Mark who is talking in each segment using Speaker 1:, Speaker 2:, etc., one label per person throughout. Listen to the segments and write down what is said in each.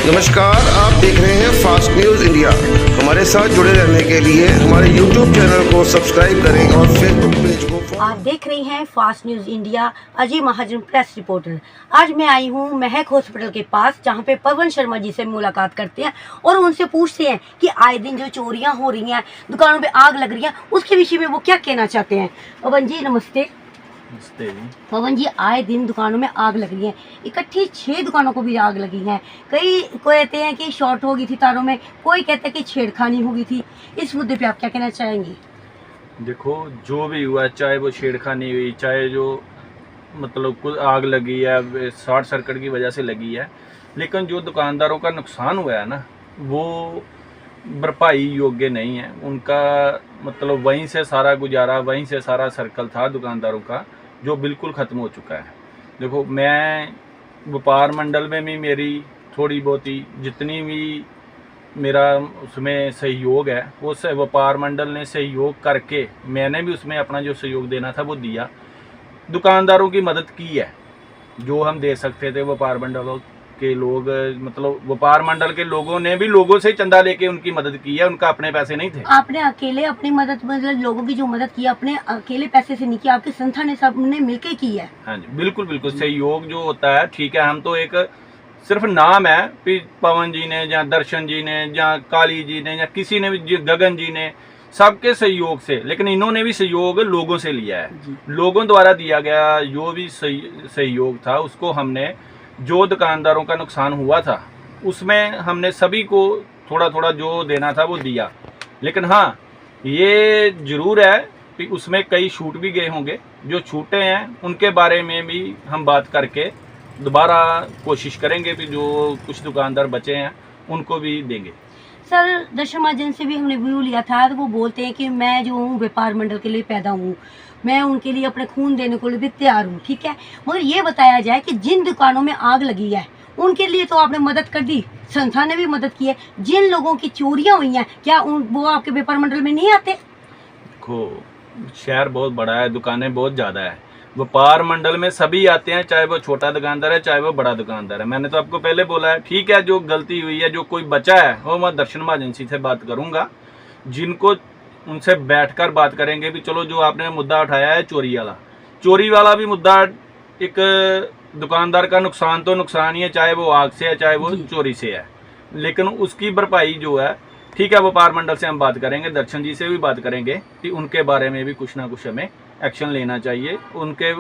Speaker 1: नमस्कार, आप देख रहे हैं फास्ट न्यूज़ इंडिया। हमारे साथ जुड़े रहने के लिए हमारे यूट्यूब चैनल को सब्सक्राइब करें और फेसबुक पेज को
Speaker 2: आप देख रहे हैं fast news India. Ajay Mahajan, press reporter. आज मैं आई हूँ महक हॉस्पिटल के पास, जहाँ पे पवन शर्मा जी से मुलाकात करते हैं और उनसे पूछते हैं कि आए दिन जो चोरियाँ हो रही हैं, दुकानों पे आग लग रही है, उसके विषय में वो क्या कहना चाहते हैं। पवन जी नमस्ते। पवन जी, आए दिन दुकानों में आग लग रही है, इकट्ठी 6 दुकानों को भी आग लगी है। कई कहते हैं कि शॉर्ट हो गई थी तारों में, कोई कहता है कि छेड़खानी हो गई थी। इस मुद्दे पे आप क्या कहना चाहेंगे?
Speaker 3: देखो, जो भी हुआ, चाहे वो छेड़खानी हुई, चाहे जो मतलब कुछ आग लगी है, शॉर्ट सर्किट की वजह से लगी है, लेकिन जो दुकानदारों का नुकसान हुआ है ना, वो भरपाई योग्य नहीं है। उनका मतलब वहीं से सारा गुजारा, वहीं से सारा सर्कल था दुकानदारों का, जो बिल्कुल ख़त्म हो चुका है। देखो, मैं व्यापार मंडल में भी मेरी थोड़ी बहुत ही जितनी भी मेरा उसमें सहयोग है, वो व्यापार मंडल ने सहयोग करके मैंने भी उसमें अपना जो सहयोग देना था वो दिया। दुकानदारों की मदद की है जो हम दे सकते थे। व्यापार मंडलों के लोग, मतलब व्यापार मंडल के लोगों ने भी लोगों से चंदा लेके उनकी मदद की है, उनका अपने पैसे नहीं थे।
Speaker 2: आपने अकेले अपनी मदद, मतलब लोगों की जो मदद की, अपने अकेले पैसे से नहीं की, आपकी संस्था ने सबने मिलकर की है।
Speaker 3: हाँ जी, बिल्कुल बिल्कुल। सहयोग जो होता है, ठीक है, हम तो एक सिर्फ नाम है कि पवन जी ने या दर्शन जी ने या काली जी ने या किसी ने भी, गगन जी ने, सबके सहयोग से, लेकिन इन्होंने भी सहयोग लोगों से लिया है। लोगों द्वारा दिया गया जो भी सहयोग था, उसको हमने, जो दुकानदारों का नुकसान हुआ था उसमें हमने सभी को थोड़ा थोड़ा जो देना था वो दिया। लेकिन हाँ, ये जरूर है कि उसमें कई छूट भी गए होंगे। जो छूटे हैं उनके बारे में भी हम बात करके दोबारा कोशिश करेंगे कि जो कुछ दुकानदार बचे हैं उनको भी देंगे।
Speaker 2: सर, दर्शन महाजन से भी हमने व्यू लिया था, तो वो बोलते हैं कि मैं जो हूँ व्यापार मंडल के लिए पैदा हूँ, मैं उनके लिए अपने खून देने को लिए भी तैयार हूँ, ठीक है। मगर ये बताया जाए कि जिन दुकानों में आग लगी है उनके लिए तो आपने मदद कर दी, संस्था ने भी मदद की है। जिन लोगों की चोरियाँ हुई हैं, क्या वो आपके व्यापार मंडल में नहीं आते?
Speaker 3: देखो, शहर बहुत बड़ा है, दुकानें बहुत ज़्यादा है, व्यापार मंडल में सभी आते हैं, चाहे वो छोटा दुकानदार है चाहे वो बड़ा दुकानदार है। मैंने तो आपको पहले बोला है, ठीक है, जो गलती हुई है, जो कोई बचा है, वो मैं दर्शन महाजन से बात करूंगा, जिनको उनसे बैठकर बात करेंगे भी चलो, जो आपने मुद्दा उठाया है चोरी वाला भी मुद्दा, एक दुकानदार का नुकसान तो नुकसान ही है, चाहे वो आग से है चाहे वो चोरी से है, लेकिन उसकी भरपाई जो है, ठीक है, व्यापार मंडल से हम बात करेंगे, दर्शन जी से भी बात करेंगे कि उनके बारे में भी कुछ ना कुछ हमें एक्शन लेना चाहिए। उनके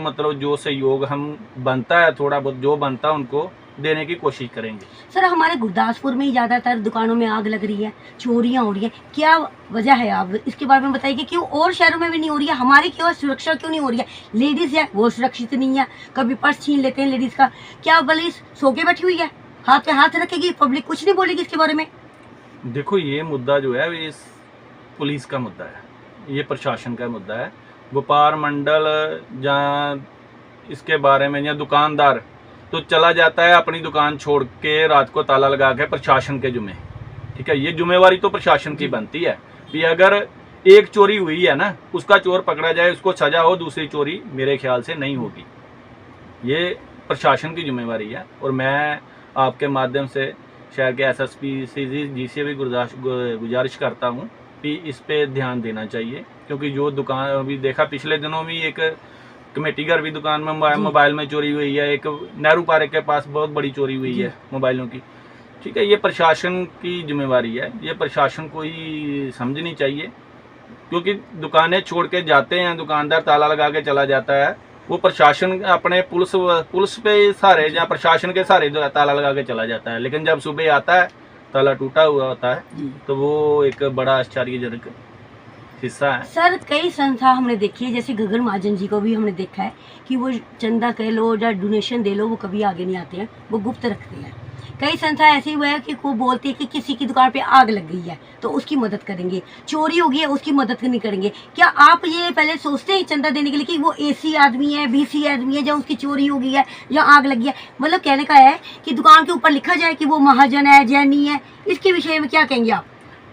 Speaker 3: मतलब जो सहयोग हम बनता है, थोड़ा बहुत जो बनता है, उनको देने की कोशिश करेंगे।
Speaker 2: सर, हमारे गुरदासपुर में ही ज़्यादातर दुकानों में आग लग रही है, चोरियाँ हो रही है, क्या वजह है? आप इसके बारे में बताइए कि क्यों और शहरों में भी नहीं हो रही है, हमारी क्यों सुरक्षा क्यों नहीं हो रही है? लेडीज़ है वो सुरक्षित नहीं है, कभी पर्स छीन लेते हैं लेडीज़ का। क्या पुलिस सो के बैठी हुई है, हाथ पे हाथ रखेगी, पब्लिक कुछ नहीं बोलेगी इसके बारे में?
Speaker 3: देखो, ये मुद्दा जो है ये पुलिस का मुद्दा है, ये प्रशासन का मुद्दा है। व्यापार मंडल जहाँ इसके बारे में, या दुकानदार तो चला जाता है अपनी दुकान छोड़ के रात को ताला लगा के प्रशासन के जुम्मे, ठीक है। ये जिम्मेवारी तो प्रशासन की बनती है कि अगर एक चोरी हुई है ना, उसका चोर पकड़ा जाए, उसको सजा हो, दूसरी चोरी मेरे ख्याल से नहीं होगी। ये प्रशासन की जिम्मेवारी है। और मैं आपके माध्यम से शहर के SSP जी से भी गुजारिश करता हूँ कि इस पे ध्यान देना चाहिए, क्योंकि जो दुकान अभी देखा, पिछले दिनों भी एक कमेटी घर भी दुकान में मोबाइल में चोरी हुई है, एक नेहरू पार्क के पास बहुत बड़ी चोरी हुई है मोबाइलों की, ठीक है। ये प्रशासन की जिम्मेवारी है, ये प्रशासन को ही समझनी चाहिए, क्योंकि दुकानें छोड़ के जाते हैं दुकानदार, ताला लगा के चला जाता है, वो प्रशासन अपने पुलिस पे सहारे या प्रशासन के सहारे जो ताला लगा के चला जाता है, लेकिन जब सुबह आता है ताला टूटा हुआ होता है, तो वो एक बड़ा आश्चर्यजनक हिस्सा है।
Speaker 2: सर, कई संस्था हमने देखी है, जैसे गगन महाजन जी को भी हमने देखा है कि वो चंदा कह लो या डोनेशन दे लो, वो कभी आगे नहीं आते हैं, वो गुप्त रखते हैं। कई संस्था ऐसी हुआ है कि वो बोलती है कि किसी की दुकान पे आग लग गई है तो उसकी मदद करेंगे, चोरी हो गई है उसकी मदद नहीं करेंगे। क्या आप ये पहले सोचते हैं चंदा देने के लिए कि वो AC आदमी है, BC आदमी है, जब उसकी चोरी हो गई है या आग लगी है? मतलब कहने का है कि दुकान के ऊपर लिखा जाए कि वो महाजन है, जैनी है। इसके विषय में क्या कहेंगे आप?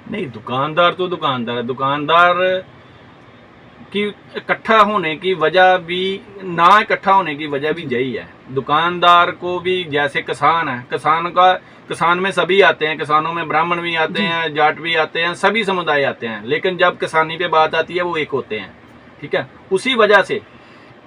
Speaker 3: नहीं, दुकानदार तो दुकानदार है। दुकानदार कि इकट्ठा होने की वजह भी ना इकट्ठा होने की वजह भी यही है। दुकानदार को भी, जैसे किसान है, किसान में सभी आते हैं, किसानों में ब्राह्मण भी आते हैं, जाट भी आते हैं, सभी समुदाय आते हैं, लेकिन जब किसानी पे बात आती है वो एक होते हैं। ठीक है, उसी वजह से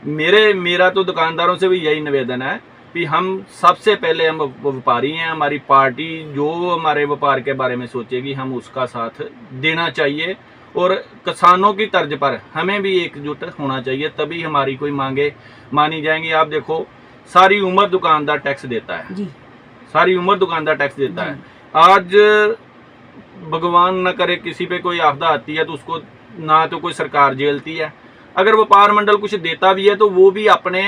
Speaker 3: मेरा तो दुकानदारों से भी यही निवेदन है कि हम सबसे पहले, हम व्यापारी हैं, हमारी पार्टी जो हमारे व्यापार के बारे में सोचेगी हम उसका साथ देना चाहिए, और किसानों की तर्ज पर हमें भी एकजुट होना चाहिए, तभी हमारी कोई मांगे मानी जाएंगी। आप देखो, सारी उम्र दुकानदार टैक्स देता है
Speaker 2: जी।
Speaker 3: सारी उम्र दुकानदार टैक्स देता है। आज भगवान न करे किसी पे कोई आपदा आती है तो उसको ना तो कोई सरकार झेलती है, अगर व्यापार मंडल कुछ देता भी है तो वो भी अपने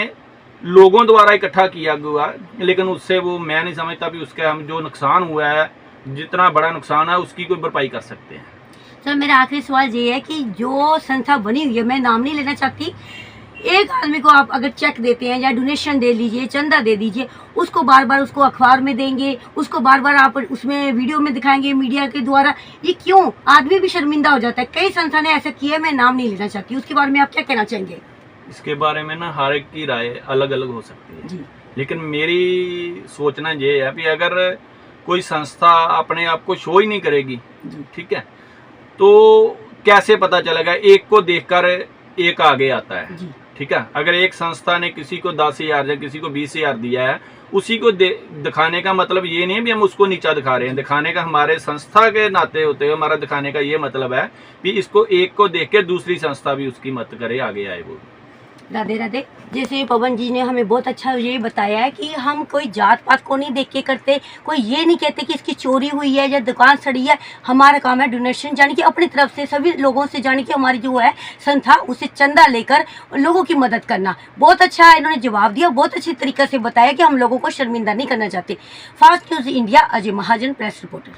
Speaker 3: लोगों द्वारा इकट्ठा किया हुआ, लेकिन उससे वो मैं नहीं समझता कि उसका हम जो नुकसान हुआ है, जितना बड़ा नुकसान है, उसकी कोई भरपाई कर सकते हैं।
Speaker 2: सर, मेरा आखिरी सवाल ये है कि जो संस्था बनी हुई है, मैं नाम नहीं लेना चाहती, एक आदमी को आप अगर चेक देते हैं या डोनेशन दे लीजिए, चंदा दे दीजिए, उसको बार बार उसको अखबार में देंगे, उसको बार बार आप उसमें वीडियो में दिखाएंगे मीडिया के द्वारा, ये क्यों? आदमी भी शर्मिंदा हो जाता है। कई संस्था ने ऐसा किया है, मैं नाम नहीं लेना चाहती, उसके बारे में आप क्या कहना चाहेंगे?
Speaker 3: इसके बारे में ना हर एक की राय अलग अलग हो सकती है
Speaker 2: जी।
Speaker 3: लेकिन मेरी सोचना ये है कि अगर कोई संस्था अपने आप को शो ही नहीं करेगी, ठीक है, तो कैसे पता चलेगा? एक को देखकर एक आगे आता है। ठीक है, अगर एक संस्था ने किसी को 10,000 या किसी को 20,000 दिया है, उसी को दिखाने का मतलब ये नहीं है भी हम उसको नीचा दिखा रहे हैं। दिखाने का हमारे संस्था के नाते होते हुए हमारा दिखाने का ये मतलब है कि इसको एक को देख के दूसरी संस्था भी उसकी मदद करे, आगे आए वो।
Speaker 2: राधे राधे। जैसे पवन जी ने हमें बहुत अच्छा ये बताया है कि हम कोई जात पात को नहीं देख के करते, कोई ये नहीं कहते कि इसकी चोरी हुई है या दुकान सड़ी है। हमारा काम है डोनेशन, यानी कि अपनी तरफ से सभी लोगों से, यानी कि हमारी जो है संस्था, उसे चंदा लेकर लोगों की मदद करना। बहुत अच्छा इन्होंने जवाब दिया, बहुत अच्छी तरीके से बताया कि हम लोगों को शर्मिंदा नहीं करना चाहते। Fast news India, Ajay Mahajan, press reporter.